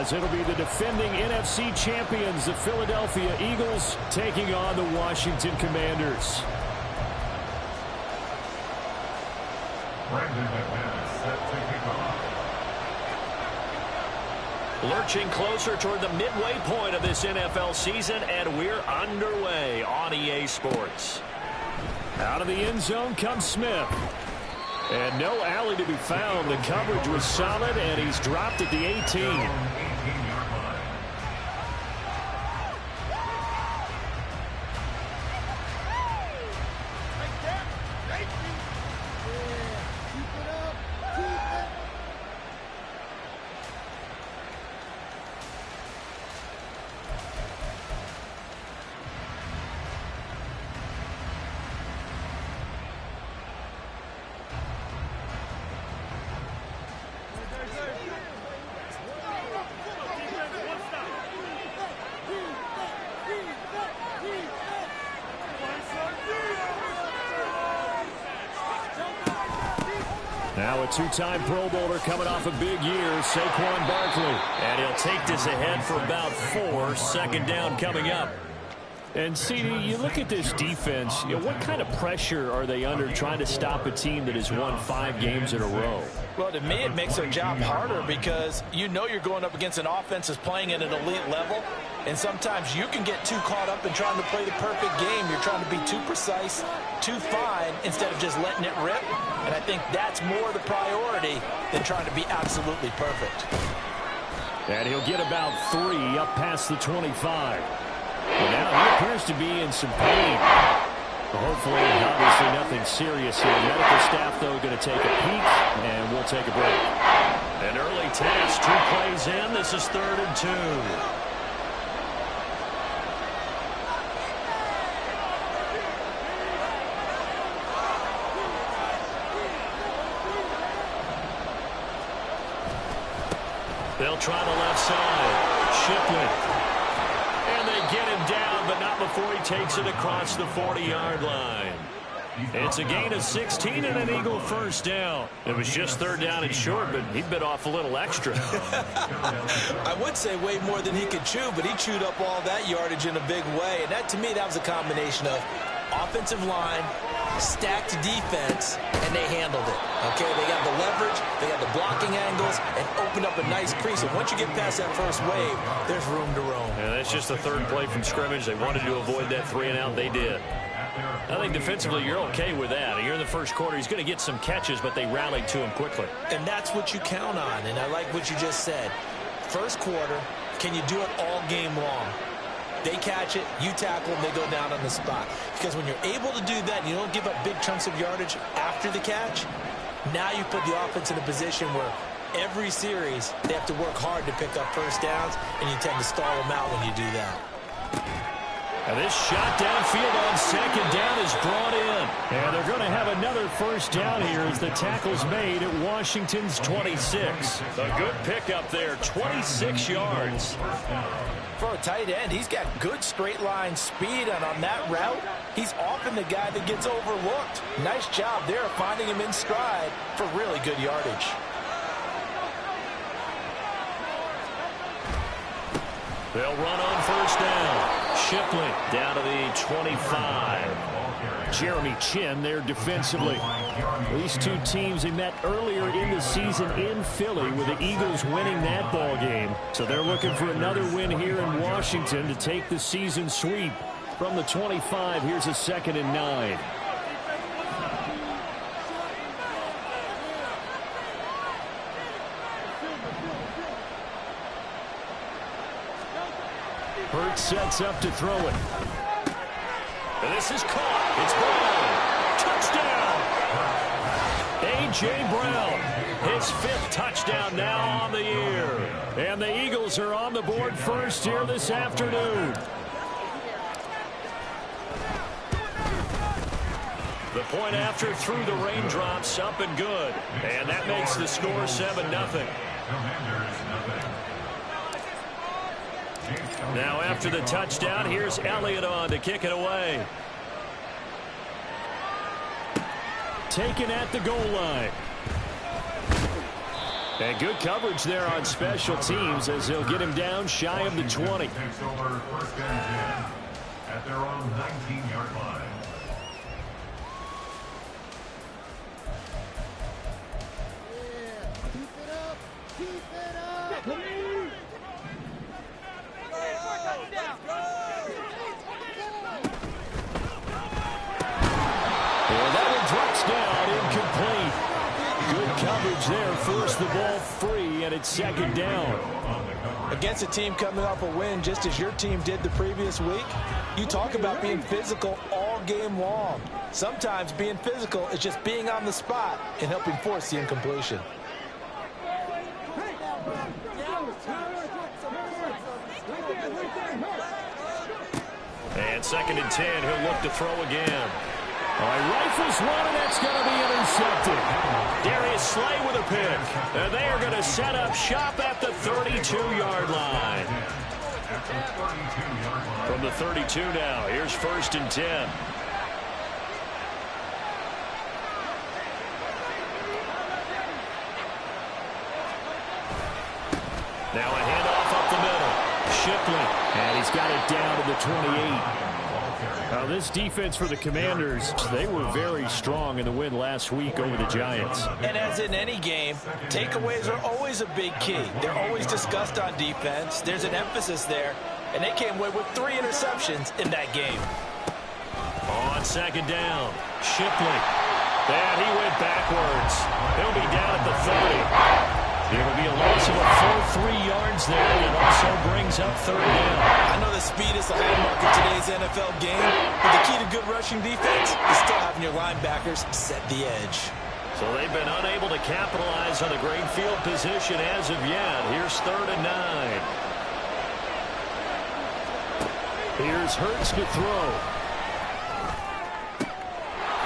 as it'll be the defending NFC champions, the Philadelphia Eagles, taking on the Washington Commanders. Lurching closer toward the midway point of this NFL season, and we're underway on EA Sports. Out of the end zone comes Smith. And no alley to be found. The coverage was solid, and he's dropped at the 18. Now a two-time Pro Bowler coming off a big year, Saquon Barkley. And he'll take this ahead for about 4. Second down coming up. And, CD, you look at this defense, what kind of pressure are they under trying to stop a team that has won 5 games in a row? Well, to me, it makes their job harder because you know you're going up against an offense that's playing at an elite level, and sometimes you can get too caught up in trying to play the perfect game. You're trying to be too precise, too fine, instead of just letting it rip. And I think that's more the priority than trying to be absolutely perfect. And he'll get about 3 up past the 25. And now he appears to be in some pain. Hopefully, obviously nothing serious here. Medical staff, though, going to take a peek, and we'll take a break. An early test, 2 plays in. This is 3rd and 2. They'll try the left side. Shipley. And they get him down, but not before he takes it across the 40-yard line. It's a gain of 16 and an Eagle first down. It was just 3rd down and short, but he bit off a little extra. I would say way more than he could chew, but he chewed up all that yardage in a big way. And that, to me, that was a combination of offensive line, stacked defense, and they handled it. Okay, they got the leverage, they got the blocking angles, and opened up a nice crease. And once you get past that first wave, there's room to roam. Yeah, that's just the 3rd play from scrimmage. They wanted to avoid that 3-and-out. They did. I think defensively you're okay with that. You're in the first quarter. He's going to get some catches, but they rallied to him quickly. And that's what you count on. And I like what you just said. First quarter, can you do it all game long? They catch it, you tackle them, they go down on the spot. Because when you're able to do that and you don't give up big chunks of yardage after the catch, now you put the offense in a position where every series they have to work hard to pick up first downs, and you tend to stall them out when you do that. And this shot downfield on 2nd down is brought in. And they're going to have another first down here as the tackle's made at Washington's 26. A good pickup there, 26 yards. For a tight end, he's got good straight line speed, and on that route, he's often the guy that gets overlooked. Nice job there finding him in stride for really good yardage. They'll run on first down. Shipley down to the 25. Jeremy Chin there defensively. These two teams, they met earlier in the season in Philly with the Eagles winning that ball game. So they're looking for another win here in Washington to take the season sweep. From the 25, here's a 2nd and 9. Hurts sets up to throw it. And this is caught. It's Brown. Touchdown. A.J. Brown. His 5th touchdown now on the year. And the Eagles are on the board first here this afternoon. The point after through the raindrops, up and good. And that makes the score 7-0. Now after the touchdown, here's Elliott on to kick it away. Taken at the goal line. And good coverage there on special teams as they'll get him down shy of the 20. Takes over first and 10 at their own 19-yard line. Coverage there, forced the ball free, and it's second down. Against a team coming off a win, just as your team did the previous week, you talk about being physical all game long. Sometimes being physical is just being on the spot and helping force the incompletion. And second and 10, he'll look to throw again. All right, rifles one, and that's going to be intercepted. Darius Slay with a pick. And they are going to set up shop at the 32-yard line. From the 32 now, here's first and 10. Now a handoff up the middle. Shipley. And he's got it down to the 28. Now this defense for the Commanders, they were very strong in the win last week over the Giants. And as in any game, takeaways are always a big key. They're always discussed on defense. There's an emphasis there, and they came away with 3 interceptions in that game. On second down, Shipley. And he went backwards. He'll be down at the 30. It'll be a loss of a full 3 yards there, and it also brings up third down. I know the speed is the hallmark of today's NFL game, but the key to good rushing defense is still having your linebackers set the edge. So they've been unable to capitalize on the great field position as of yet. Here's third and 9. Here's Hurts to throw.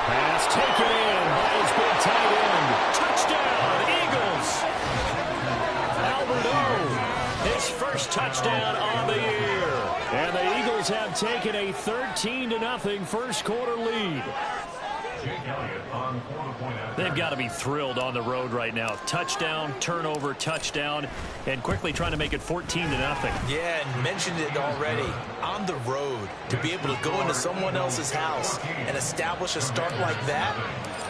Pass taken in by his big tight end. Touchdown, Eagles. His first touchdown on the year. And the Eagles have taken a 13-0 first quarter lead. They've got to be thrilled on the road right now. Touchdown, turnover, touchdown, and quickly trying to make it 14-0. Yeah, and mentioned it already. On the road, to be able to go into someone else's house and establish a start like that,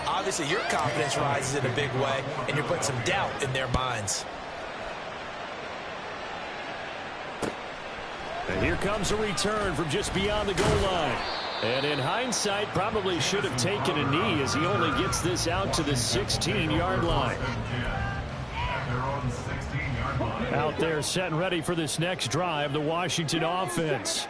obviously your confidence rises in a big way, and you're putting some doubt in their minds. And here comes a return from just beyond the goal line. And in hindsight, probably should have taken a knee as he only gets this out to the 16-yard line. Out there set and ready for this next drive, the Washington offense.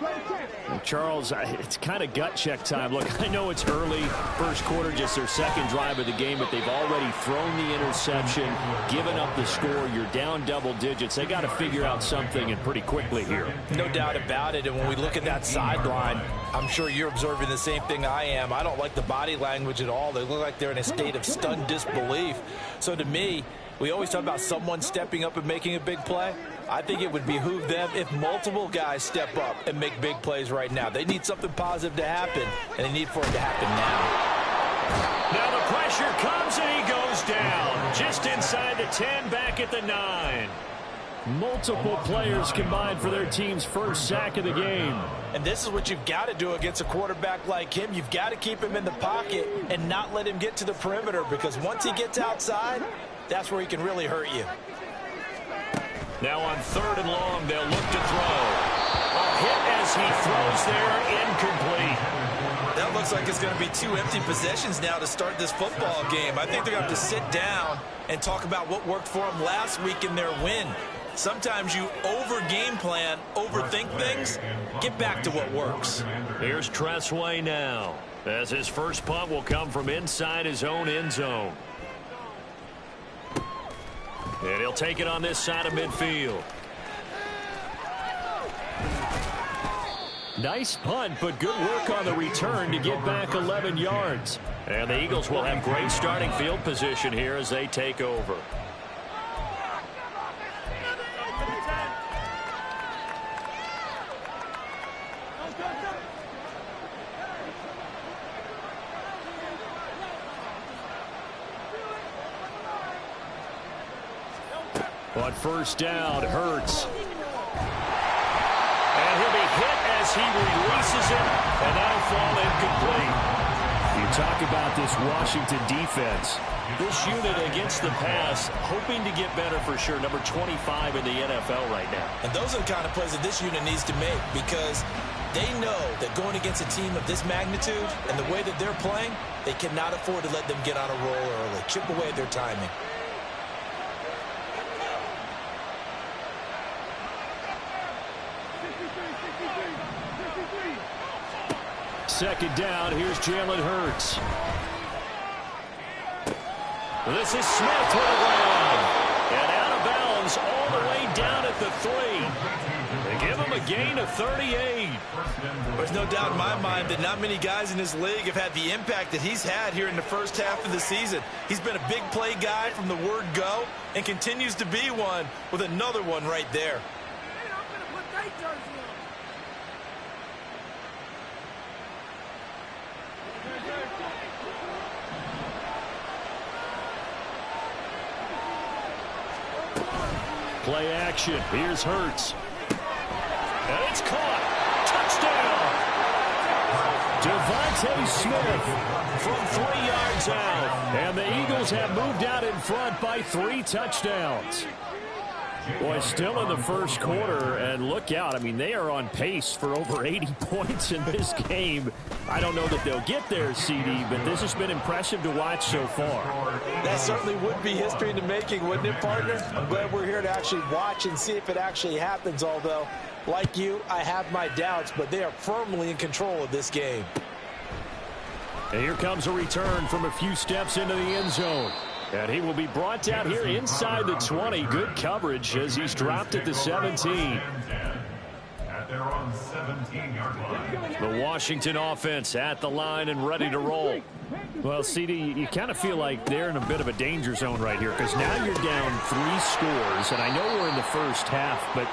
And Charles, it's kind of gut check time. Look, I know it's early, first quarter, just their second drive of the game, but they've already thrown the interception, given up the score. You're down double digits. They got to figure out something, and pretty quickly here. No doubt about it. And when we look at that sideline, I'm sure you're observing the same thing I am. I don't like the body language at all. They look like they're in a state of stunned disbelief. So to me, we always talk about someone stepping up and making a big play. I think it would behoove them if multiple guys step up and make big plays right now. They need something positive to happen, and they need for it to happen now. Now the pressure comes, and he goes down. Just inside the 10, back at the 9. Multiple players combined for their team's first sack of the game. And this is what you've got to do against a quarterback like him. You've got to keep him in the pocket and not let him get to the perimeter, because once he gets outside, that's where he can really hurt you. Now on third and long, they'll look to throw. A hit as he throws there, incomplete. That looks like it's going to be 2 empty possessions now to start this football game. I think they're going to have to sit down and talk about what worked for them last week in their win. Sometimes you over-game plan, overthink things. Get back to what works. Here's Tressway now, as his first punt will come from inside his own end zone. And he'll take it on this side of midfield. Nice punt, but good work on the return to get back 11 yards. And the Eagles will have great starting field position here as they take over. On first down, Hurts. And he'll be hit as he releases it, and that'll fall incomplete. You talk about this Washington defense. This unit against the pass, hoping to get better for sure. Number 25 in the NFL right now. And those are the kind of plays that this unit needs to make, because they know that going against a team of this magnitude and the way that they're playing, they cannot afford to let them get on a roll early. Chip away at their timing. Second down, here's Jalen Hurts. This is Smith with a run. And out of bounds all the way down at the 3. They give him a gain of 38. There's no doubt in my mind that not many guys in this league have had the impact that he's had here in the first half of the season. He's been a big play guy from the word go and continues to be one with another one right there. Play action. Here's Hurts. And it's caught. Touchdown. Devontae Smith from 3 yards out. And the Eagles have moved out in front by 3 touchdowns. Boy, still in the first quarter, and look out. I mean, they are on pace for over 80 points in this game. I don't know that they'll get there, CD, but this has been impressive to watch so far. That certainly would be history in the making, wouldn't it, partner? I'm glad we're here to actually watch and see if it actually happens, although, like you, I have my doubts, but they are firmly in control of this game. And here comes a return from a few steps into the end zone. And he will be brought down here inside the 20. Good coverage as he's dropped at the 17. At their own 17-yard line. The Washington offense at the line and ready to roll. Well, CD, you kind of feel like they're in a bit of a danger zone right here, because now you're down 3 scores, and I know we're in the first half, but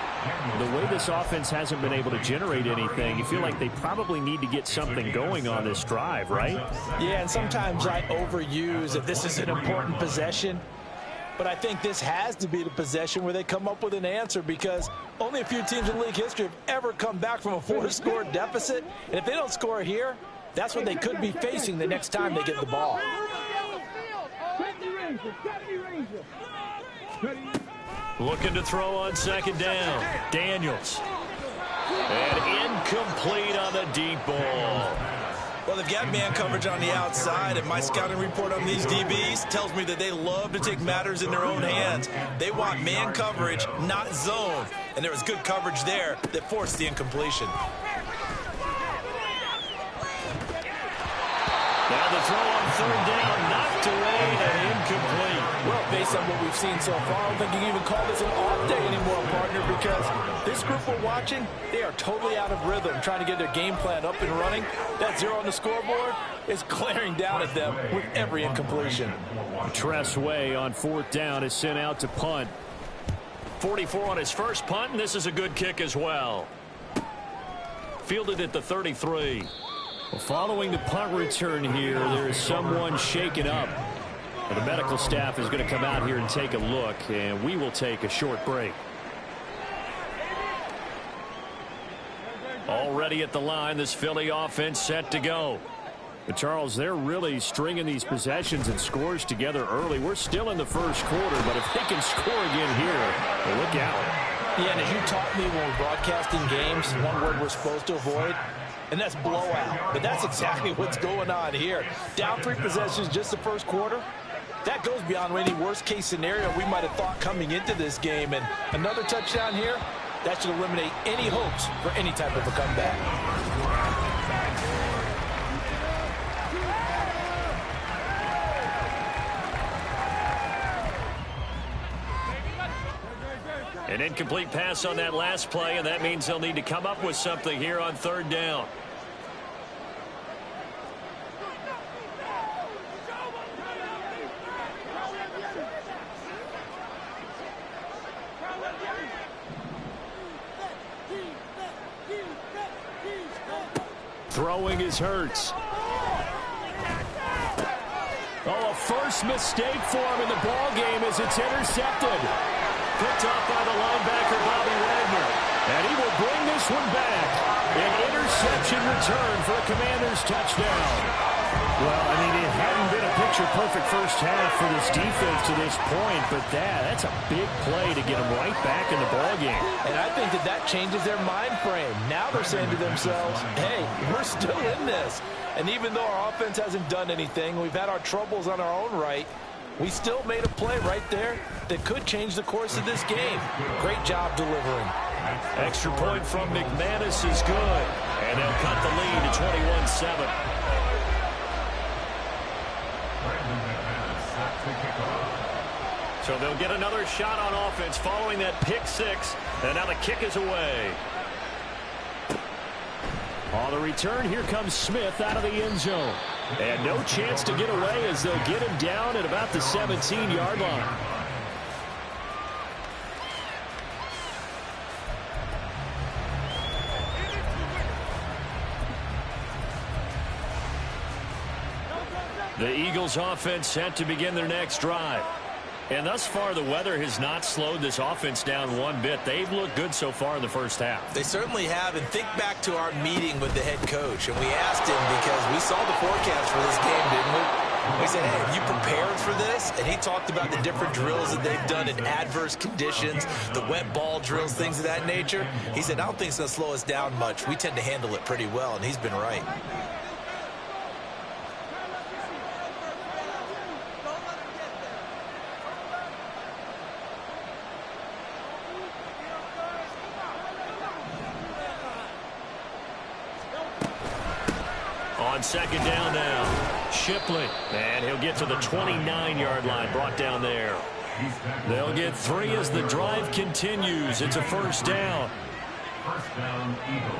the way this offense hasn't been able to generate anything, you feel like they probably need to get something going on this drive, right? Yeah, and sometimes I overuse that this is an important possession, but I think this has to be the possession where they come up with an answer, because only a few teams in league history have ever come back from a 4-score deficit, and if they don't score here, that's what they could be facing the next time they get the ball. Looking to throw on second down. Daniels. And incomplete on the deep ball. Well, they've got man coverage on the outside, and my scouting report on these DBs tells me that they love to take matters in their own hands. They want man coverage, not zone. And there was good coverage there that forced the incompletion. Now the throw on third down, knocked away and incomplete. Well, based on what we've seen so far, I don't think you can even call this an off day anymore, partner, because this group we're watching, they are totally out of rhythm, trying to get their game plan up and running. That 0 on the scoreboard is glaring down at them with every incompletion. Tressway on fourth down is sent out to punt. 44 on his first punt, and this is a good kick as well. Fielded at the 33. Well, following the punt return here, there is someone shaken up. The medical staff is going to come out here and take a look, and we will take a short break. Already at the line, this Philly offense set to go. But Charles, they're really stringing these possessions and scores together early. We're still in the first quarter, but if they can score again here, well, look out. Yeah, and as you taught me when we're broadcasting games, one word we're supposed to avoid, and that's blowout. But that's exactly what's going on here. Down 3 possessions just the first quarter. That goes beyond any worst-case scenario we might have thought coming into this game. And another touchdown here, that should eliminate any hopes for any type of a comeback. An incomplete pass on that last play, and that means they'll need to come up with something here on third down. Throwing is Hurts. Oh, a first mistake for him in the ball game as it's intercepted. picked off by the linebacker, Bobby Wagner. And he will bring this one back. An interception return for a Commanders touchdown. Well, I mean, it hadn't been a picture-perfect first half for this defense to this point, but that's a big play to get them right back in the ballgame. And I think that changes their mind frame. Now they're saying to themselves, hey, we're still in this. And even though our offense hasn't done anything, we've had our troubles on our own right, we still made a play right there that could change the course of this game. Great job delivering. Extra point from McManus is good. And they'll cut the lead to 21-7. So they'll get another shot on offense following that pick six. And now the kick is away. On the return, here comes Smith out of the end zone. And no chance to get away as they'll get him down at about the 17-yard line. The Eagles offense set to begin their next drive. And thus far, the weather has not slowed this offense down one bit. They've looked good so far in the first half. They certainly have. And think back to our meeting with the head coach. And we asked him because we saw the forecast for this game, didn't we? We said, hey, have you prepared for this? And he talked about the different drills that they've done in adverse conditions, the wet ball drills, things of that nature. He said, I don't think it's going to slow us down much. We tend to handle it pretty well, and he's been right. On second down now, Shipley, and he'll get to the 29-yard line, brought down there. They'll get 3 as the drive continues. It's a first down. First down, Eagles.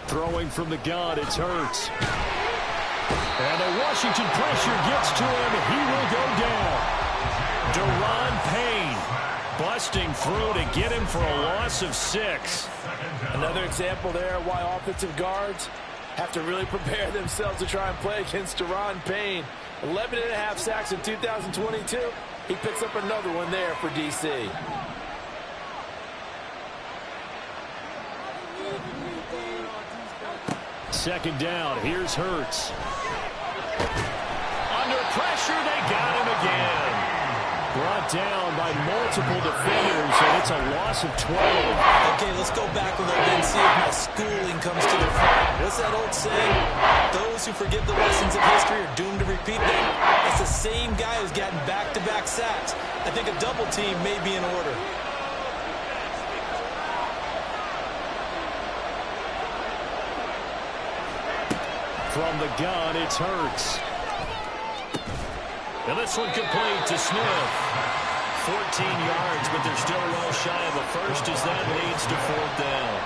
Throwing from the gun, it's Hurts. And the Washington pressure gets to him. He will go down. Deron Payne busting through to get him for a loss of 6. Another example there why offensive guards have to really prepare themselves to try and play against Deron Payne. 11.5 sacks in 2022. He picks up another one there for D.C. Second down, here's Hurts. Under pressure, they got him again. Brought down by multiple defenders, and it's a loss of 12. Okay, let's go back a little bit and see if my schooling comes to the front. What's that old saying? Those who forget the lessons of history are doomed to repeat them. That's the same guy who's gotten back-to-back sacks. I think a double team may be in order. From the gun, it's Hurts. And this one complete to Smith. 14 yards, but they're still well shy of a first as that leads to fourth down.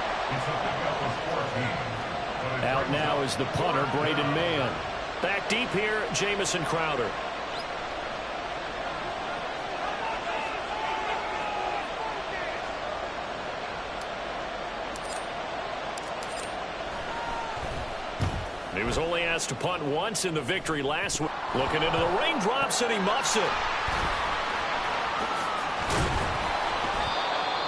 Out now is the punter, Braden Mann. Back deep here, Jamison Crowder. He was only asked to punt once in the victory last week. Looking into the raindrops, and he muffs it.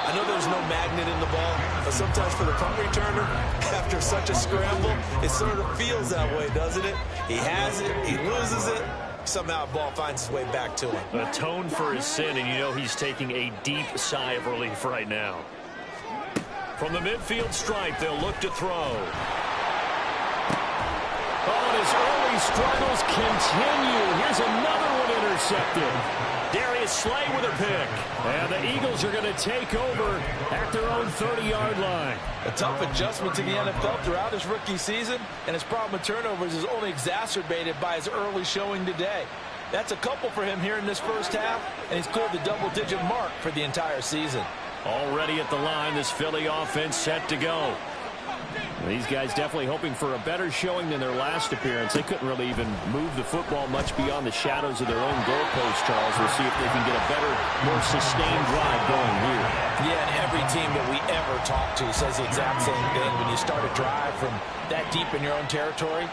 I know there's no magnet in the ball, but sometimes for the punt returner, after such a scramble, it sort of feels that way, doesn't it? He has it, he loses it, somehow the ball finds its way back to him. Atone for his sin, and you know he's taking a deep sigh of relief right now. From the midfield stripe, they'll look to throw. Oh, and his early struggles continue. Here's another one intercepted. Darius Slay with a pick. And the Eagles are going to take over at their own 30-yard line. A tough adjustment to the NFL throughout his rookie season, and his problem with turnovers is only exacerbated by his early showing today. That's a couple for him here in this first half, and he's cleared the double-digit mark for the entire season. Already at the line, this Philly offense set to go. These guys definitely hoping for a better showing than their last appearance. They couldn't really even move the football much beyond the shadows of their own goalpost, Charles. We'll see if they can get a better, more sustained drive going here. Yeah, and every team that we ever talk to says the exact same thing. When you start a drive from that deep in your own territory,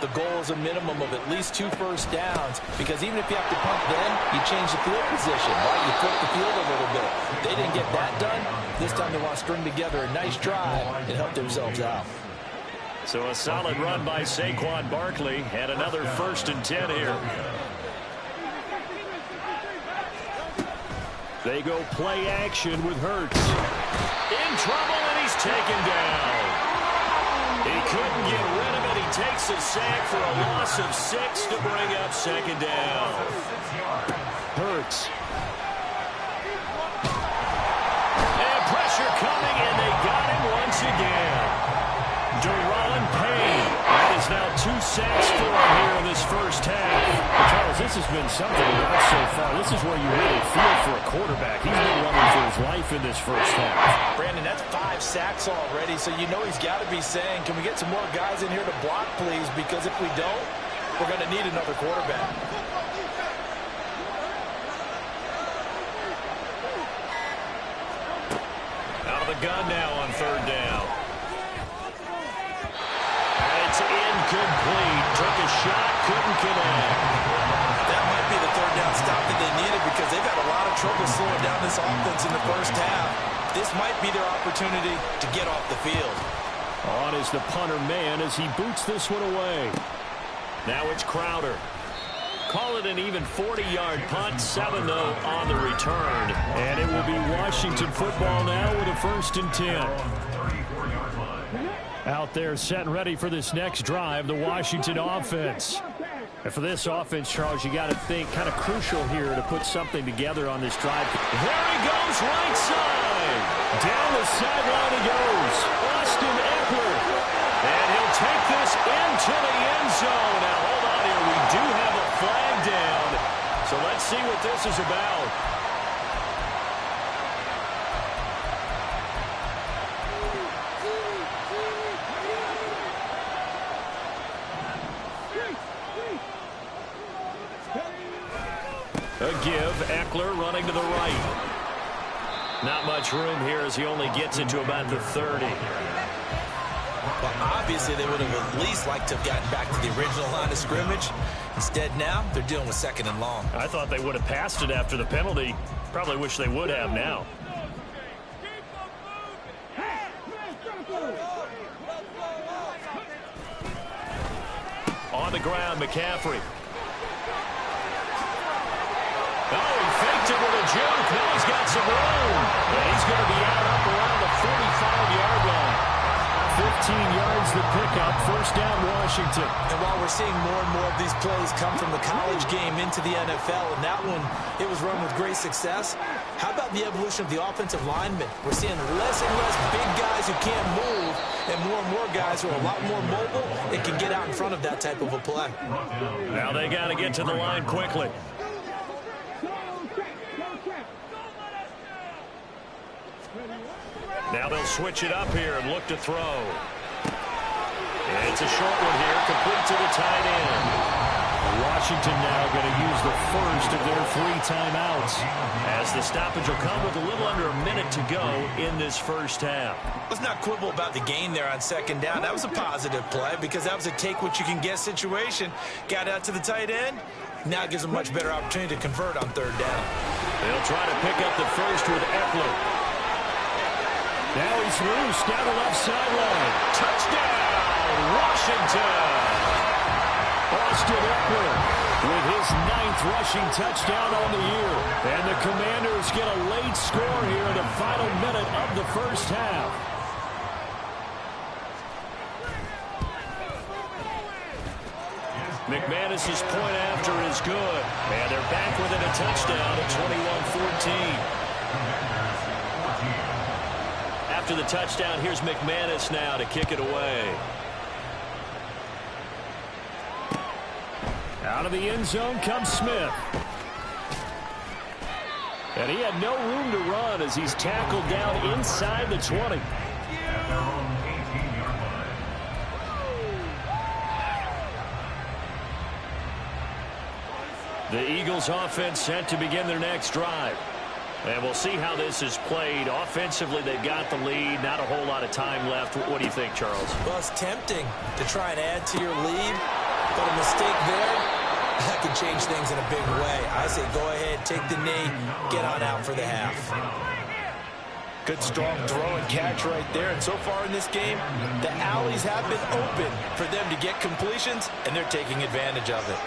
the goal is a minimum of at least 2 first downs, because even if you have to punt then, you change the field position, right? You flip the field a little bit. They didn't get that done. This time they want to string together a nice drive and help themselves out. So a solid run by Saquon Barkley, and another 1st and 10 here. They go play action with Hurts. In trouble, and he's taken down. He couldn't get rid of it. He takes a sack for a loss of 6 to bring up 2nd down. Hurts. And pressure coming, and they got him once again. Deron Payne. That is now 2 sacks for him here in this first half. Well, Charles, this has been something to watch so far. This is where you really feel for a quarterback. He's been running for his life in this first half. Brandon, that's 5 sacks already, so you know he's got to be saying, can we get some more guys in here to block, please? Because if we don't, we're going to need another quarterback. Out of the gun now on 3rd down. It's incomplete. Took a shot, couldn't connect. That might be the 3rd down stop that they needed, because they've had a lot of trouble slowing down this offense in the first half. This might be their opportunity to get off the field. On is the punter man as he boots this one away. Now it's Crowder. Call it an even 40-yard punt, 7-0 on the return. And it will be Washington football now with a 1st and 10. Out there set and ready for this next drive, the Washington offense. And for this offense, Charles, you got to think kind of crucial here to put something together on this drive. There he goes, right side. Down the sideline he goes. Austin Eckler. And he'll take this into the end zone. Now, hold on here. We do have a flag down. So let's see what this is about. A give, Eckler running to the right. Not much room here as he only gets it to about the 30. Well, obviously they would have at least liked to have gotten back to the original line of scrimmage. Instead now, they're dealing with 2nd and long. I thought they would have passed it after the penalty. Probably wish they would have now. On the ground, McCaffrey. Oh, he faked it with a juke. Now he's got some room. And he's going to be out up around the 45-yard line. 15 yards the pickup. 1st down, Washington. And while we're seeing more and more of these plays come from the college game into the NFL, and that one, it was run with great success, how about the evolution of the offensive linemen? We're seeing less and less big guys who can't move, and more guys who are a lot more mobile and can get out in front of that type of a play. Now they got to get to the line quickly. Now they'll switch it up here and look to throw. And it's a short one here, complete to the tight end. Washington now going to use the first of their 3 timeouts. As the stoppage will come with a little under a minute to go in this first half. Let's not quibble about the gain there on 2nd down. That was a positive play because that was a take-what-you-can-get situation. Got out to the tight end. Now it gives them a much better opportunity to convert on 3rd down. They'll try to pick up the first with Eckler. Now he's loose down the left sideline. Touchdown, Washington! Austin Eckler with his 9th rushing touchdown on the year. And the Commanders get a late score here in the final minute of the first half. McManus's point after is good. And they're back within a touchdown at 21-14. After the touchdown, here's McManus now to kick it away. Out of the end zone comes Smith. And he had no room to run as he's tackled down inside the 20. The Eagles offense set to begin their next drive. And we'll see how this is played. Offensively, they've got the lead. Not a whole lot of time left. What do you think, Charles? Well, it's tempting to try and add to your lead. But a mistake there, that can change things in a big way. I say go ahead, take the knee, get on out for the half. Good strong throw and catch right there. And so far in this game, the alleys have been open for them to get completions, and they're taking advantage of it.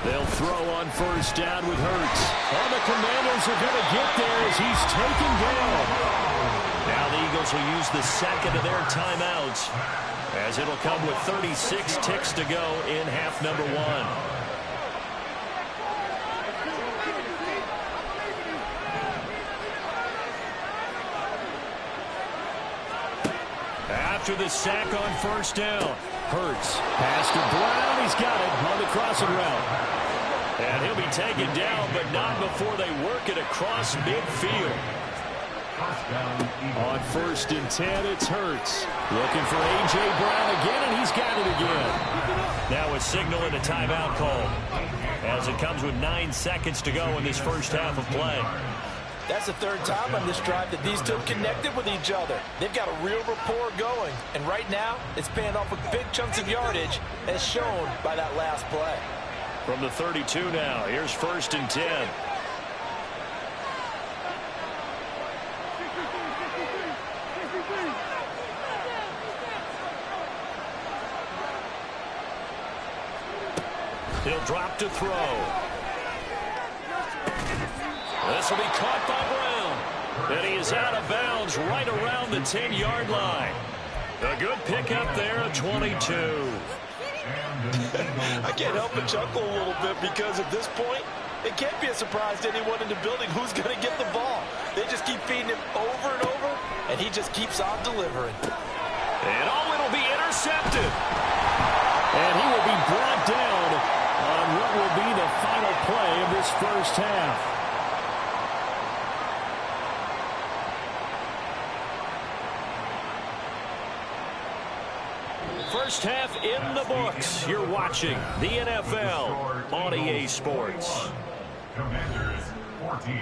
They'll throw on first down with Hurts. And the Commanders are going to get there as he's taken down. Now the Eagles will use the second of their timeouts, as it'll come with 36 ticks to go in half number one. After the sack on first down, Hurts, pass to Brown, he's got it on the crossing route. And he'll be taken down, but not before they work it across midfield. On 1st and 10, it's Hurts. Looking for A.J. Brown again, and he's got it again. Now a signal and a timeout call, as it comes with 9 seconds to go in this first half of play. That's the third time on this drive that these two have connected with each other. They've got a real rapport going, and right now it's paying off with big chunks of yardage, as shown by that last play. From the 32 now, here's 1st and 10. He'll drop to throw. This will be caught by Brown. And he is out of bounds right around the 10-yard line. A good pickup there at 22. I can't help but chuckle a little bit, because at this point, it can't be a surprise to anyone in the building who's going to get the ball. They just keep feeding him over and over, and he just keeps on delivering. And it'll be intercepted. And he will be brought down on what will be the final play of this first half. First half in the books. You're watching the NFL on EA Sports. Commanders 14.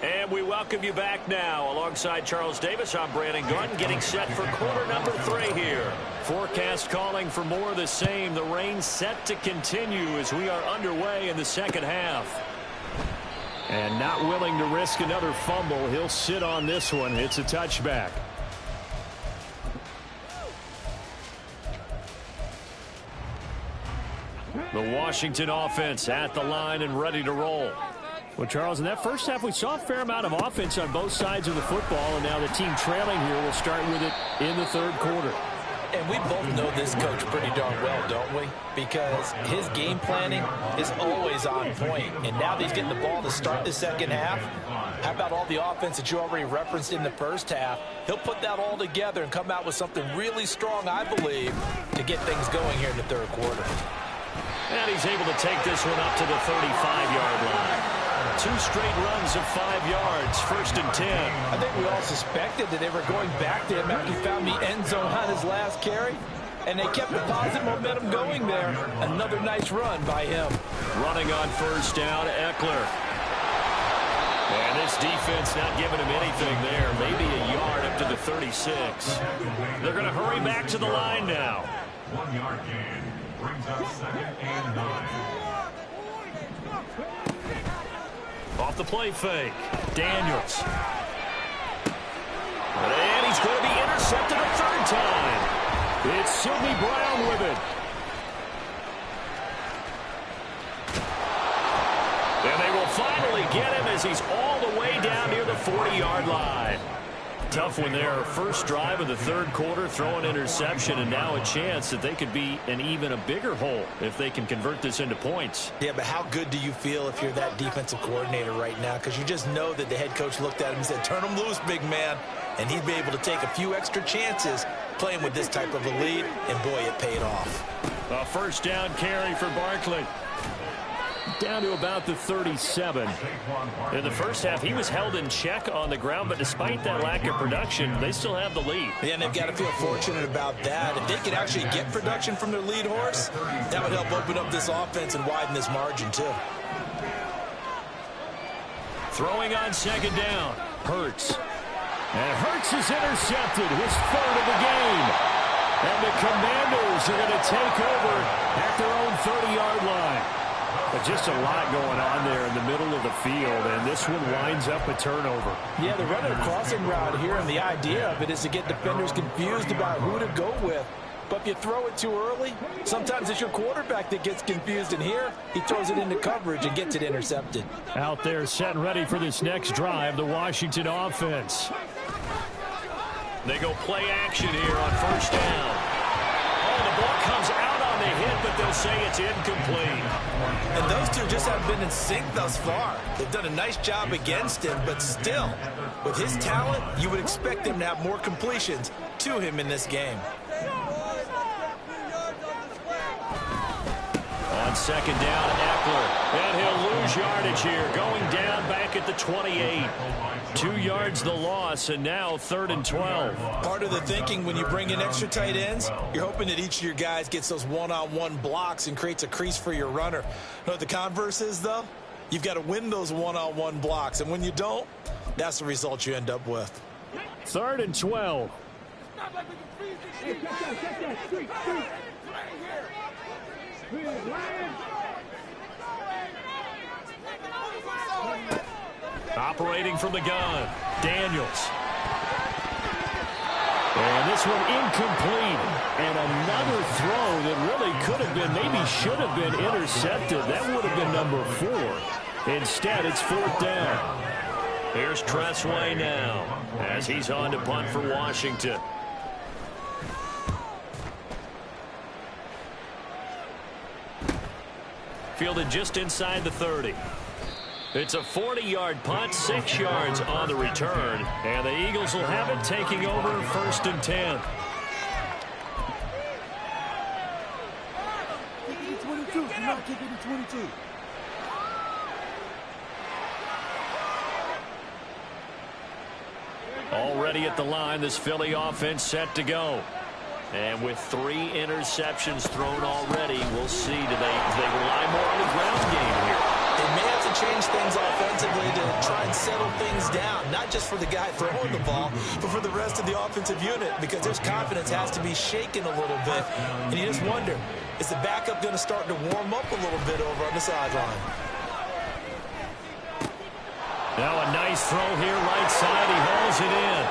And we welcome you back now. Alongside Charles Davis, I'm Brandon Gunn, getting set for quarter number 3 here. Forecast calling for more of the same. The rain set to continue as we are underway in the second half. And not willing to risk another fumble, he'll sit on this one. It's a touchback. The Washington offense at the line and ready to roll. Well, Charles, in that first half, we saw a fair amount of offense on both sides of the football, and now the team trailing here will start with it in the third quarter. And we both know this coach pretty darn well, don't we? Because his game planning is always on point. And now that he's getting the ball to start the second half, how about all the offense that you already referenced in the first half? He'll put that all together and come out with something really strong, I believe, to get things going here in the third quarter. And he's able to take this one up to the 35-yard line. 2 straight runs of 5 yards, 1st and 10. I think we all suspected that they were going back to him after he found the end zone on his last carry, and they kept the positive momentum going there. Another nice run by him. Running on first down, Eckler. And this defense not giving him anything there. Maybe a yard up to the 36. They're going to hurry back to the line now. 1 yard gain brings up 2nd and 9. Off the play fake, Daniels. And he's going to be intercepted a third time. It's Sidney Brown with it. And they will finally get him as he's all the way down near the 40-yard line. Tough one there. First drive of the third quarter, throw an interception, and now a chance that they could be in even a bigger hole if they can convert this into points. Yeah, but how good do you feel if you're that defensive coordinator right now? Because you just know that the head coach looked at him and said, turn him loose, big man. And he'd be able to take a few extra chances playing with this type of a lead, and boy, it paid off. A first down carry for Barkley. down to about the 37. In the first half, he was held in check on the ground, but despite that lack of production, they still have the lead. Yeah, and they've got to feel fortunate about that. If they could actually get production from their lead horse, that would help open up this offense and widen this margin, too. Throwing on second down. Hurts. And Hurts is intercepted, his third of the game. And the Commanders are going to take over at their own 30-yard line. But just a lot going on there in the middle of the field, and this one winds up a turnover. Yeah, they're running a crossing route here, and the idea of it is to get defenders confused about who to go with. But if you throw it too early, sometimes it's your quarterback that gets confused, and here he throws it into coverage and gets it intercepted. Out there set and ready for this next drive, the Washington offense. They go play action here on first down. Oh, the ball comes out on the hit, but they'll say it's incomplete. And those two just haven't been in sync thus far. They've done a nice job against him, but still, with his talent, you would expect him to have more completions to him in this game. On second down, Eckler. And he'll lose yardage here, going down back at the 28. 2 yards the loss, and now 3rd and 12. Part of the thinking when you bring in extra tight ends, you're hoping that each of your guys gets those one-on-one blocks and creates a crease for your runner. You know what the converse is, though? You've got to win those one-on-one blocks, and when you don't, that's the result you end up with. 3rd and 12. Operating from the gun, Daniels. And this one incomplete. And another throw that really could have been, maybe should have been intercepted. That would have been number 4. Instead, it's 4th down. Here's Str8 now as he's on to punt for Washington. Fielded just inside the 30. It's a 40-yard punt, 6 yards on the return, and the Eagles will have it taking over 1st and 10. Already at the line, this Philly offense set to go. And with 3 interceptions thrown already, we'll see. Do they rely more on the ground game here? They may have to change things offensively to try and settle things down, not just for the guy throwing the ball, but for the rest of the offensive unit, because their confidence has to be shaken a little bit. And you just wonder, is the backup going to start to warm up a little bit over on the sideline? Now a nice throw here, right side. He hauls it in.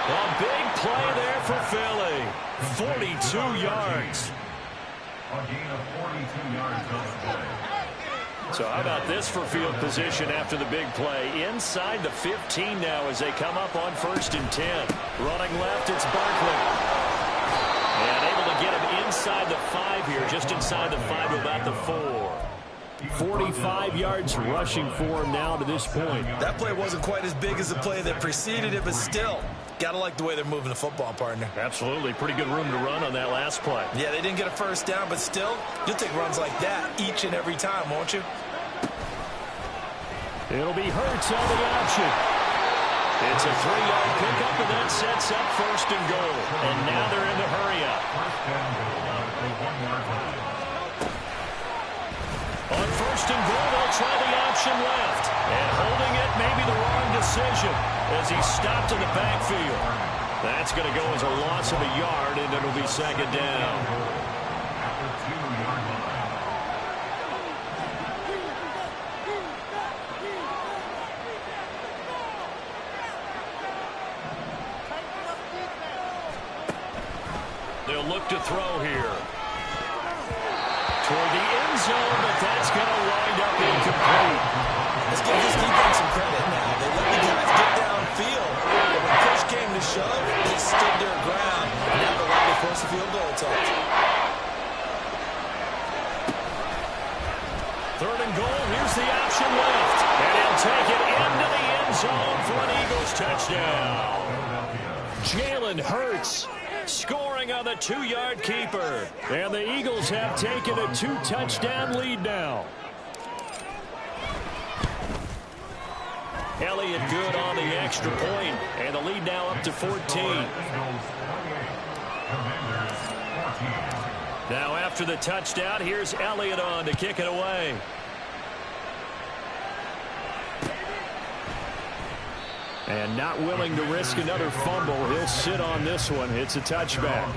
A big play there for Philly. 42 yards. A gain of 42 yards on the play. So how about this for field position after the big play? Inside the 15 now as they come up on 1st and 10. Running left, it's Barkley. And able to get him inside the 5 here, just inside the 5 to about the 4. 45 yards rushing for him now to this point. That play wasn't quite as big as the play that preceded it, but still, gotta like the way they're moving the football, partner. Absolutely. Pretty good room to run on that last play. Yeah, they didn't get a first down, but still, you'll take runs like that each and every time, won't you? It'll be Hurts on the option. It's a 3-yard pickup, and that sets up 1st and goal. And now they're in the hurry-up. On 1st and goal, they'll try the option left. And holding it may be the wrong decision as he stopped in the backfield. That's going to go as a loss of a yard, and it'll be 2nd down. They'll look to throw here. Toward the end zone, but that's going to wind up incomplete. Let's give this defense some credit now. They let the guys get downfield, but when push came to shove, they stood their ground. And now they're likely to force a field goal attempt. 3rd and goal, here's the option left. And he'll take it into the end zone for an Eagles touchdown. Jalen Hurts scoring on the 2-yard keeper. And the Eagles have taken a 2-touchdown lead now. Elliott good on the extra point, and the lead now up to 14. Now after the touchdown, here's Elliott on to kick it away. And not willing to risk another fumble, he'll sit on this one. It's a touchback.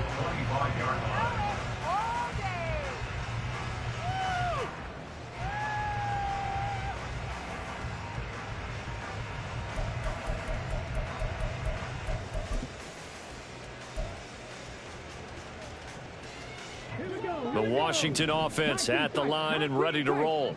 The Washington offense at the line and ready to roll.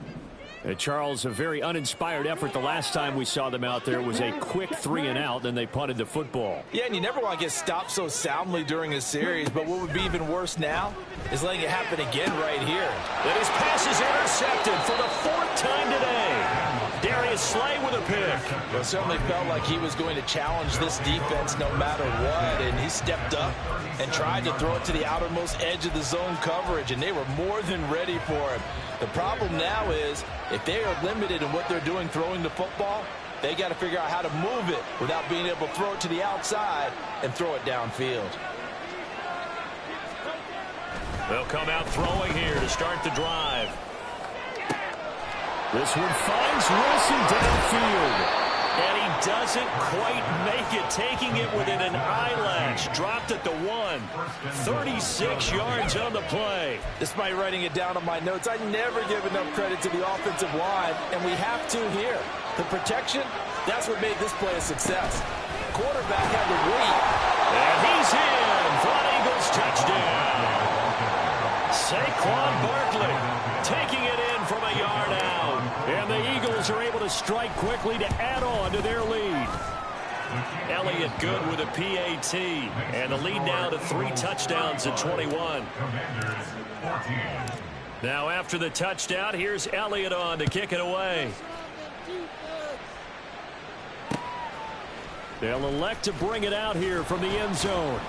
And Charles, a very uninspired effort the last time we saw them out there. It was a quick 3-and-out, then they punted the football. Yeah, and you never want to get stopped so soundly during a series, but what would be even worse now is letting it happen again right here. And his pass is intercepted for the 4th time today. Darius Slay with a pick. Well, it certainly felt like he was going to challenge this defense no matter what, and he stepped up and tried to throw it to the outermost edge of the zone coverage, and they were more than ready for him. The problem now is if they are limited in what they're doing throwing the football, they got to figure out how to move it without being able to throw it to the outside and throw it downfield. They'll come out throwing here to start the drive. This one finds Wilson downfield. And he doesn't quite make it, taking it within an eyelash. Dropped at the 1. 36 yards on the play. Despite writing it down on my notes, I never give enough credit to the offensive line, and we have to here. The protection, that's what made this play a success. Quarterback had to wait. And he's in for an Eagles touchdown. Saquon Barkley taking it in from a yard out. And the Eagles are able to strike quickly to add on to their lead. Elliott good with a PAT. And the lead now to 3 touchdowns at 21. Now after the touchdown, here's Elliott on to kick it away. They'll elect to bring it out here from the end zone.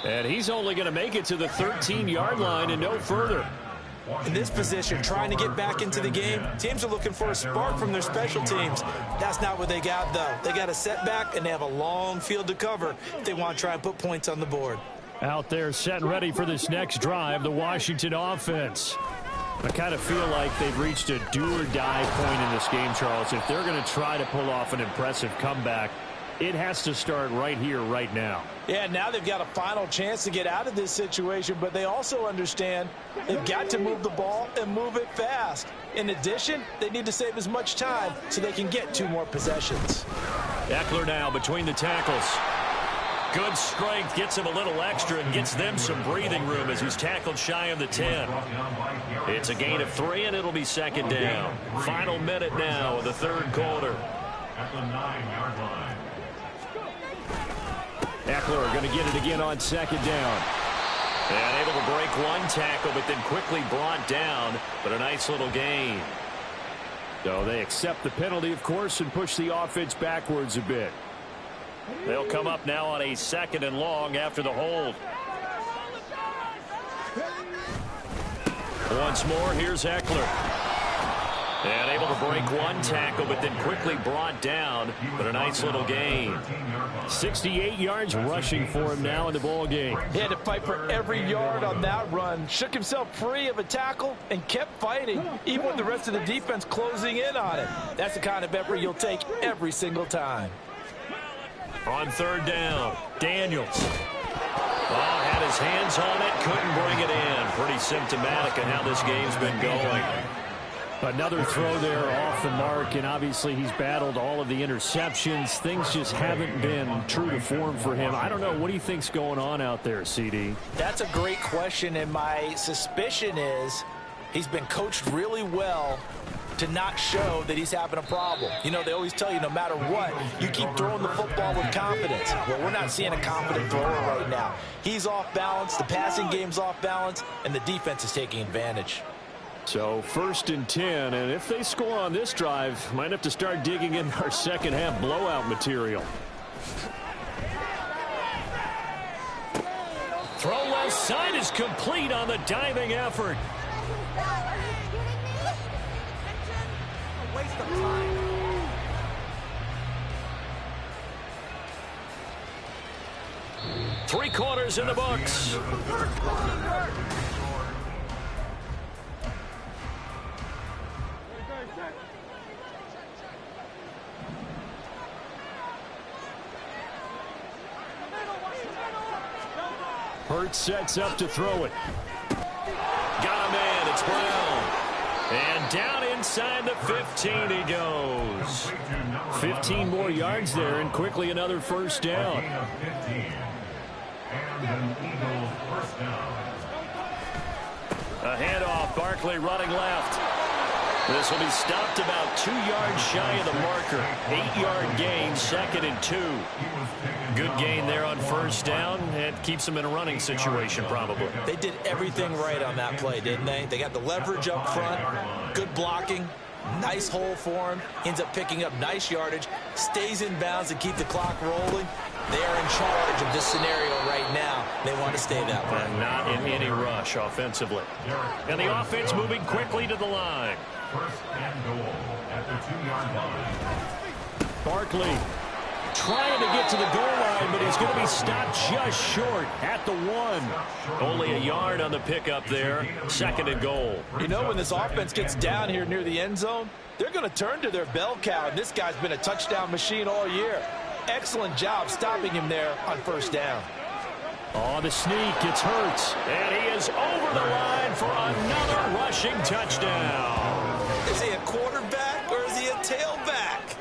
And he's only going to make it to the 13-yard line and no further. In this position, trying to get back into the game, teams are looking for a spark from their special teams. That's not what they got, though. They got a setback, and they have a long field to cover if they want to try and put points on the board. Out there set and ready for this next drive, the Washington offense. I kind of feel like they've reached a do-or-die point in this game, Charles. If they're going to try to pull off an impressive comeback, it has to start right here, right now. Yeah, now they've got a final chance to get out of this situation, but they also understand they've got to move the ball and move it fast. In addition, they need to save as much time so they can get 2 more possessions. Eckler now between the tackles. Good strength, gets him a little extra and gets them some breathing room as he's tackled shy of the 10. It's a gain of 3, and it'll be 2nd down. Final minute now of the 3rd quarter. At the 9-yard line. Eckler going to get it again on 2nd down. And able to break 1 tackle, but then quickly brought down. But a nice little gain. So they accept the penalty, of course, and push the offense backwards a bit. They'll come up now on a 2nd and long after the hold. Once more, here's Eckler. And able to break 1 tackle, but then quickly brought down. But a nice little gain. 68 yards rushing for him now in the ball game. He had to fight for every yard on that run. Shook himself free of a tackle and kept fighting, even with the rest of the defense closing in on it. That's the kind of effort you'll take every single time. On 3rd down, Daniels. Oh, had his hands on it, couldn't bring it in. Pretty symptomatic of how this game's been going. Another throw there off the mark, and obviously he's battled all of the interceptions. Things just haven't been true to form for him. I don't know. What do you think's going on out there, CD? That's a great question, and my suspicion is he's been coached really well to not show that he's having a problem. You know, they always tell you no matter what, you keep throwing the football with confidence. Well, we're not seeing a confident thrower right now. He's off balance, the passing game's off balance, and the defense is taking advantage. So 1st and 10, and if they score on this drive, might have to start digging in our 2nd half blowout material. Throw left side is complete on the diving effort. 3 quarters in the books. Hurts sets up to throw it. Got a man. It's Brown. And down inside the 15 he goes. 15 more yards there, and quickly another first down. A handoff. Barkley running left. This will be stopped about 2 yards shy of the marker. 8-yard gain, 2nd and 2. Good gain there on first down. It keeps them in a running situation, probably. They did everything right on that play, didn't they? They got the leverage up front, good blocking, nice hole for him, ends up picking up nice yardage, stays in bounds to keep the clock rolling. They are in charge of this scenario right now. They want to stay that way. And not in any rush offensively. And the offense moving quickly to the line. First and goal at the 2-yard line. Barkley trying to get to the goal line, but he's going to be stopped just short at the 1. Only a yard on the pickup there. 2nd and goal. You know, when this offense gets down here near the end zone, they're going to turn to their bell cow, and this guy's been a touchdown machine all year. Excellent job stopping him there on first down. Oh, the sneak. It's Hurts. And he is over the line for another rushing touchdown. Is he a quarterback or is he a tailback?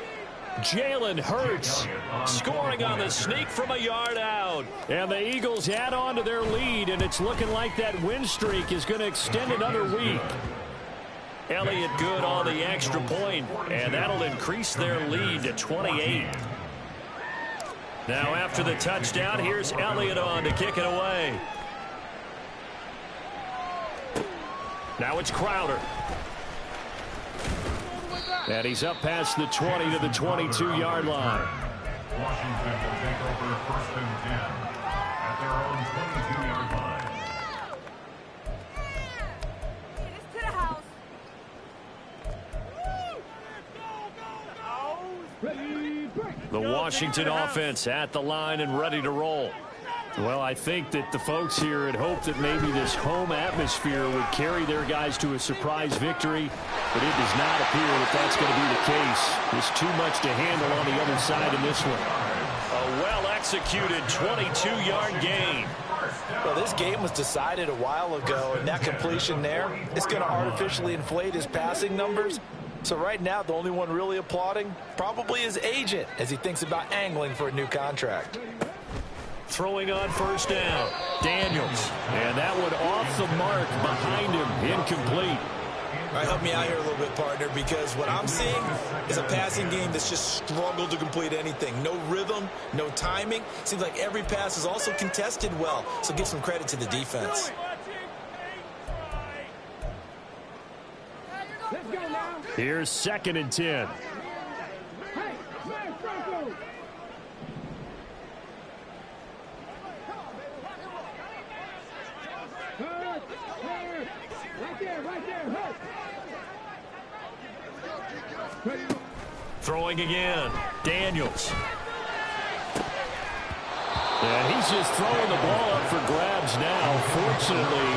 Jalen Hurts Scoring on the sneak from a yard out. and the Eagles add on to their lead, and it's looking like that win streak is going to extend another week. Elliott good on the extra point, and that'll increase their lead to 28. Now after the touchdown, here's Elliott on to kick it away. Now it's Crowder. And he's up past the 20 to the 22-yard line. Washington will take over 1st and 10 at their own 22-yard line. To the house. The Washington offense at the line and ready to roll. Well, I think that the folks here had hoped that maybe this home atmosphere would carry their guys to a surprise victory, but it does not appear that that's going to be the case. There's too much to handle on the other side in this one. A well-executed 22-yard gain. Well, this game was decided a while ago, and that completion there is going to artificially inflate his passing numbers. So right now, the only one really applauding probably his agent as he thinks about angling for a new contract. Throwing on first down. Daniels. And that one off the mark behind him, incomplete. All right, help me out here a little bit, partner, because what I'm seeing is a passing game that's just struggled to complete anything. No rhythm, no timing. Seems like every pass is also contested well, so give some credit to the defense. Here's 2nd and 10. Throwing again. Daniels. And he's just throwing the ball up for grabs now. Fortunately,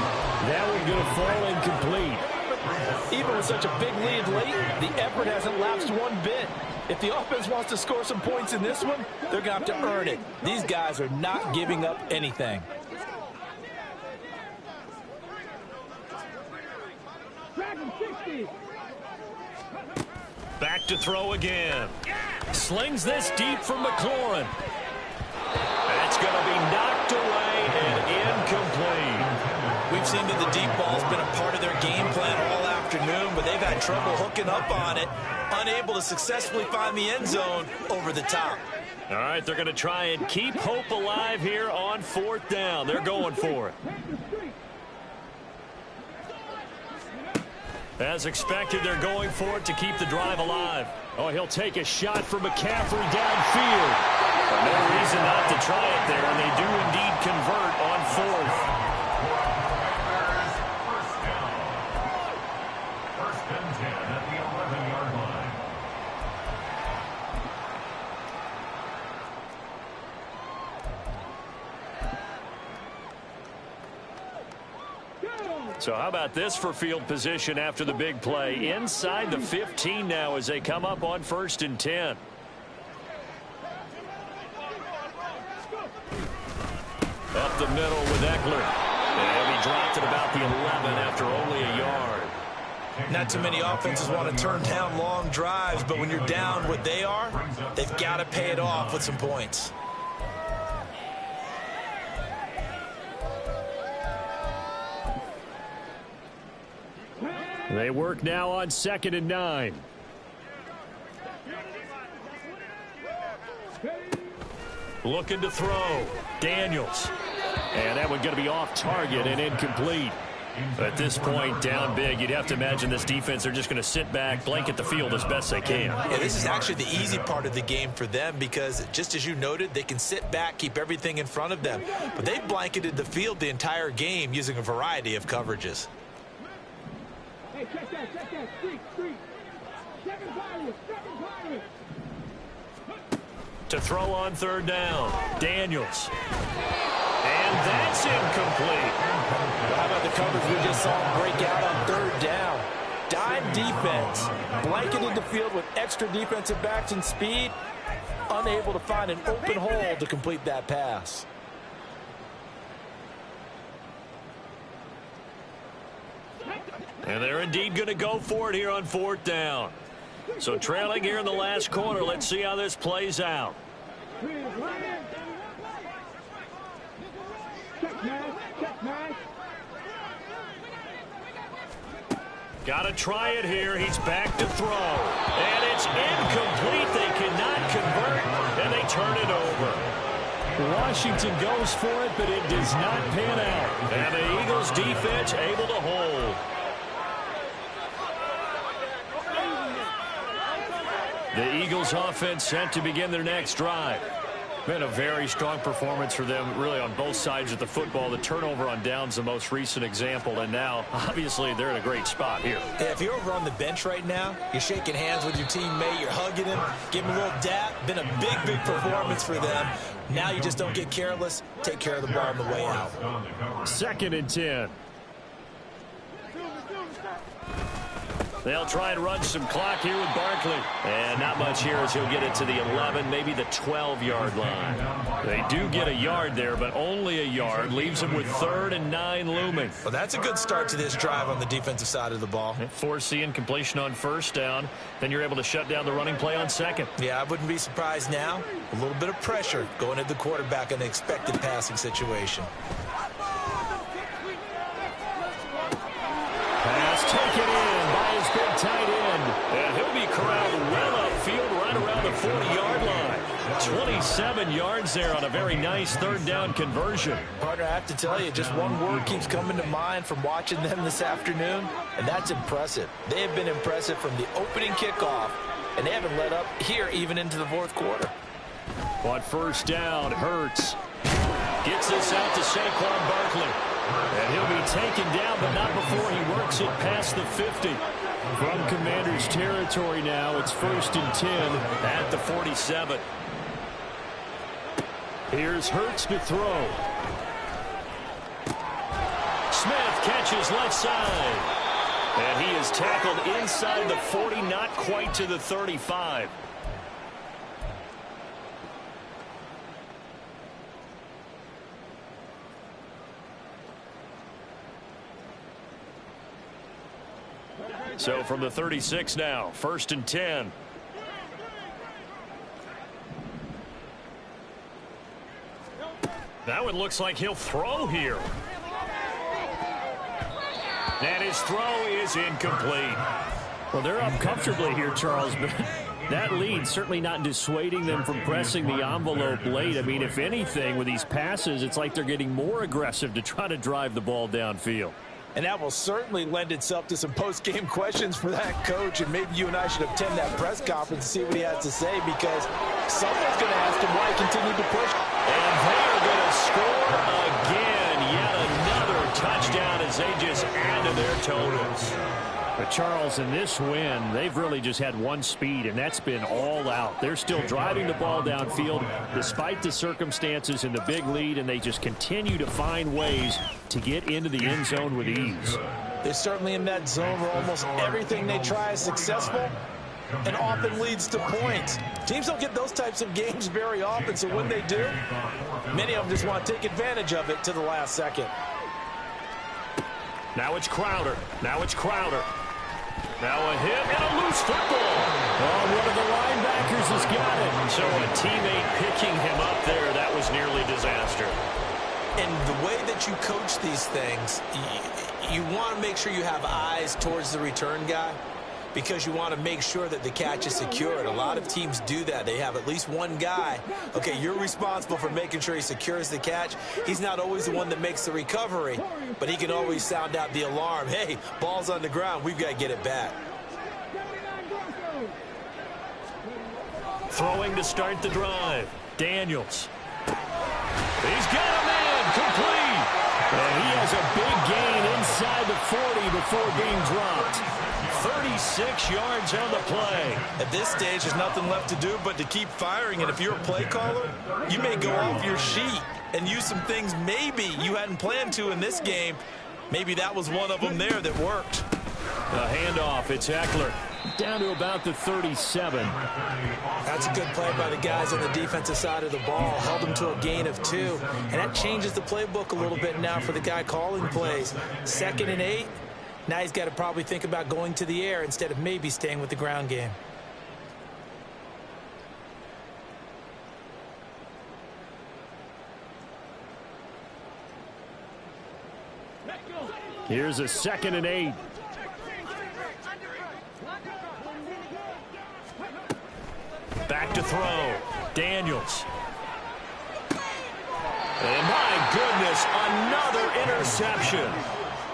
that one going to fall incomplete. Even with such a big lead late, the effort hasn't lapsed one bit. If the offense wants to score some points in this one, they're going to have to earn it. These guys are not giving up anything. Back to throw again. Slings this deep from McLaurin. That's going to be knocked away and incomplete. We've seen that the deep ball's been a part of their game plan all afternoon, but they've had trouble hooking up on it, unable to successfully find the end zone over the top. All right, they're going to try and keep hope alive here on 4th down. They're going for it. As expected, they're going for it to keep the drive alive. Oh, he'll take a shot for McCaffrey downfield. No reason not to try it there, and they do indeed convert on 4th. First and 10 at the 11-yard line. So how about this for field position after the big play? Inside the 15 now as they come up on 1st and 10. Up the middle with Eckler. And he dropped at about the 11 after only a yard. Not too many offenses want to turn down long drives, but when you're down what they are, they've got to pay it off with some points. They work now on 2nd and 9. Looking to throw. Daniels. And that one going to be off target and incomplete. At this point, down big, you'd have to imagine this defense, they're just going to sit back, blanket the field as best they can. Yeah, this is actually the easy part of the game for them because, just as you noted, they can sit back, keep everything in front of them. But they've blanketed the field the entire game using a variety of coverages. Hey, check that. Street. Second pilot. To throw on 3rd down, Daniels. And that's incomplete. How about the coverage we just saw break out on 3rd down? Dime defense, blanketed the field with extra defensive backs and speed, unable to find an open hole to complete that pass. And they're indeed going to go for it here on 4th down. So trailing here in the last quarter, let's see how this plays out. Got to try it here. He's back to throw. And it's incomplete. They cannot convert, and they turn it over. Washington goes for it, but it does not pan out. And the Eagles defense able to hold. The Eagles offense set to begin their next drive. Been a very strong performance for them, really, on both sides of the football. The turnover on downs, the most recent example, and now, obviously, they're in a great spot here. Yeah, if you're over on the bench right now, you're shaking hands with your teammate, you're hugging him, giving him a little dap. Been a big performance for them. Now you just don't get careless. Take care of the ball on the way out. 2nd and 10. They'll try and run some clock here with Barkley. And not much here as he'll get it to the 11, maybe the 12-yard line. They do get a yard there, but only a yard. Leaves them with 3rd and 9 looming. Well, that's a good start to this drive on the defensive side of the ball. Force the incompletion on 1st down. Then you're able to shut down the running play on 2nd. Yeah, I wouldn't be surprised now. A little bit of pressure going at the quarterback in an expected passing situation. Pass taken in by his big tight end. And he'll be corralled well upfield right around the 40-yard line. 27 yards there on a very nice 3rd down conversion. Partner, I have to tell you, just one word keeps coming to mind from watching them this afternoon, and that's impressive. They have been impressive from the opening kickoff, and they haven't let up here even into the 4th quarter. On 1st down, Hurts gets this out to Saquon Barkley. And he'll be taken down, but not before he works it past the 50. From Commander's territory now, it's 1st and 10 at the 47. Here's Hurts to throw. Smith catches left side. And he is tackled inside the 40, not quite to the 35. So from the 36 now, 1st and 10. That one looks like he'll throw here. And his throw is incomplete. Well, they're up comfortably here, Charles, but that lead certainly not dissuading them from pressing the envelope late. I mean, if anything, with these passes, it's like they're getting more aggressive to try to drive the ball downfield. And that will certainly lend itself to some post-game questions for that coach. And maybe you and I should attend that press conference and see what he has to say, because someone's going to ask him why he continued to push. And they are going to score again. Yet another touchdown as they just add to their totals. But Charles, in this win, they've really just had one speed, and that's been all out. They're still driving the ball downfield despite the circumstances in the big lead, and they just continue to find ways to get into the end zone with ease. They're certainly in that zone where almost everything they try is successful and often leads to points. Teams don't get those types of games very often, so when they do, many of them just want to take advantage of it to the last second. Now it's Crowder. Now it's Crowder. Now a hit and a loose football. Oh, one of the linebackers has got it. So a teammate picking him up there, that was nearly disaster. And the way that you coach these things, you want to make sure you have eyes towards the return guy because you want to make sure that the catch is secured. A lot of teams do that. They have at least one guy. Okay, you're responsible for making sure he secures the catch. He's not always the one that makes the recovery, but he can always sound out the alarm. Hey, ball's on the ground. We've got to get it back. Throwing to start the drive. Daniels. He's got a man complete. And he has a big gain inside the 40 before being dropped. 36 yards on the play. At this stage, there's nothing left to do but to keep firing. And if you're a play caller, you may go off your sheet and use some things maybe you hadn't planned to in this game. Maybe that was one of them there that worked. A handoff. It's Eckler. Down to about the 37. That's a good play by the guys on the defensive side of the ball. Held them to a gain of 2. And that changes the playbook a little bit now for the guy calling plays. 2nd and 8. Now he's got to probably think about going to the air instead of maybe staying with the ground game. Here's a 2nd and 8. Back to throw. Daniels. And my goodness, another interception.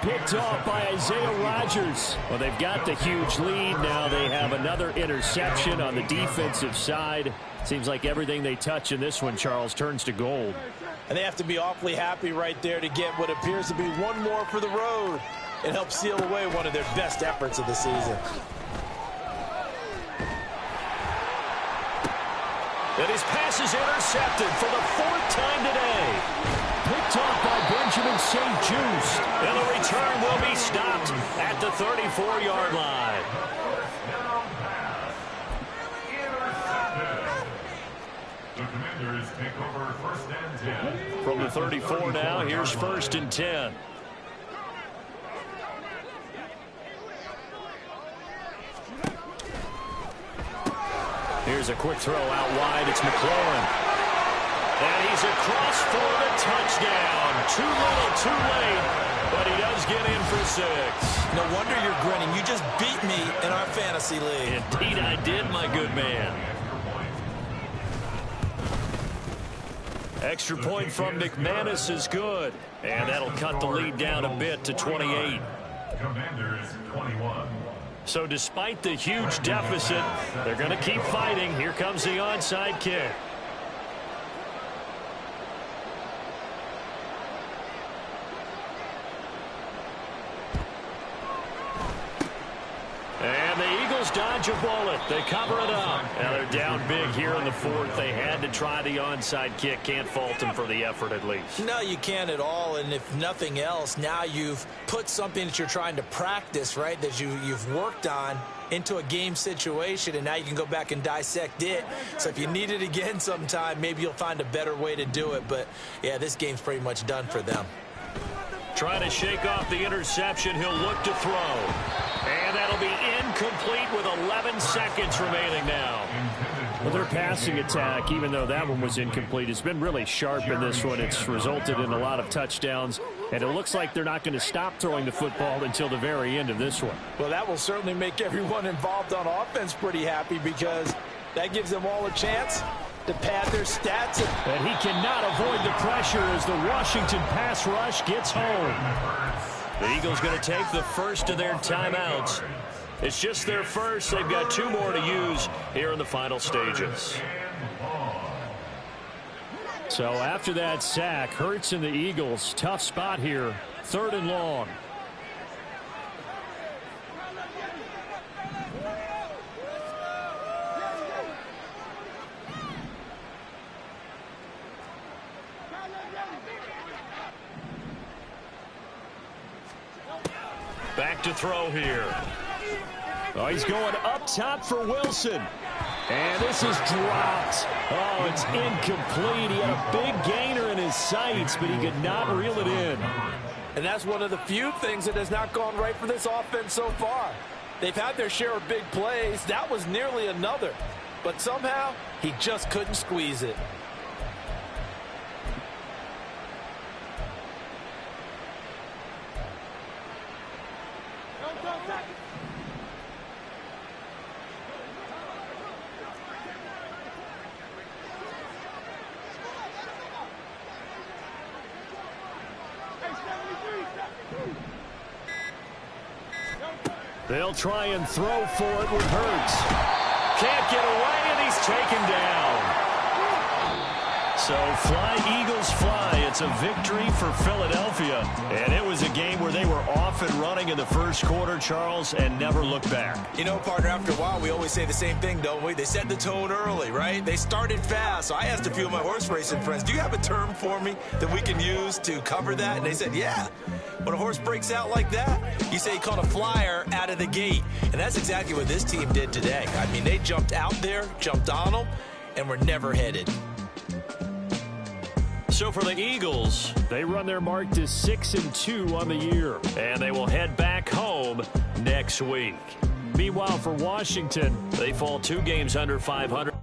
Picked off by Isaiah Rodgers. Well, they've got the huge lead. Now they have another interception on the defensive side. Seems like everything they touch in this one, Charles, turns to gold. And they have to be awfully happy right there to get what appears to be one more for the road. It helps seal away one of their best efforts of the season. And his pass is intercepted for the 4th time today. Picked off by Benjamin St. Just. And the return will be stopped at the 34-yard line. The Commanders take over 1st and 10. From the 34 now, here's 1st and 10. Here's a quick throw out wide. It's McLaurin. And he's across for the touchdown. Too little, too late, but he does get in for 6. No wonder you're grinning. You just beat me in our fantasy league. Indeed I did, my good man. Extra point from McManus is good. And that'll cut the lead down a bit to 28. Commanders 21. So despite the huge deficit, they're going to keep fighting. Here comes the onside kick. And the Eagles dodge a bullet. They cover it up. Now they're down big here in the 4th. They had to try the onside kick. Can't fault them for the effort at least. No, you can't at all. And if nothing else, now you've put something that you're trying to practice, right, that you've worked on into a game situation, and now you can go back and dissect it. So if you need it again sometime, maybe you'll find a better way to do it. But, yeah, this game's pretty much done for them. Trying to shake off the interception. He'll look to throw. And that'll be incomplete with 11 seconds remaining now. Well, their passing attack, even though that one was incomplete, has been really sharp in this one. It's resulted in a lot of touchdowns, and it looks like they're not going to stop throwing the football until the very end of this one. Well, that will certainly make everyone involved on offense pretty happy because that gives them all a chance to pad their stats. And he cannot avoid the pressure as the Washington pass rush gets home. The Eagles going to take the first of their timeouts. It's just their first. They've got 2 more to use here in the final stages. So after that sack, Hurts and the Eagles, tough spot here. 3rd and long. to throw here. Oh, he's going up top for Wilson. And this is dropped. Oh, it's incomplete. He had a big gainer in his sights, but he could not reel it in. And that's one of the few things that has not gone right for this offense so far. They've had their share of big plays. That was nearly another. But somehow, he just couldn't squeeze it. They'll try and throw for it with Hurts. Can't get away, and he's taken down. So fly, Eagles fly. It's a victory for Philadelphia. And it was a game where they were off and running in the first quarter, Charles, and never looked back. You know, partner, after a while, we always say the same thing, don't we? They set the tone early, right? They started fast. So I asked a few of my horse racing friends, do you have a term for me that we can use to cover that? And they said, yeah. When a horse breaks out like that, you say he caught a flyer out of the gate. And that's exactly what this team did today. I mean, they jumped out there, jumped on them, and were never headed. So for the Eagles, they run their mark to 6-2 on the year. And they will head back home next week. Meanwhile, for Washington, they fall 2 games under 500.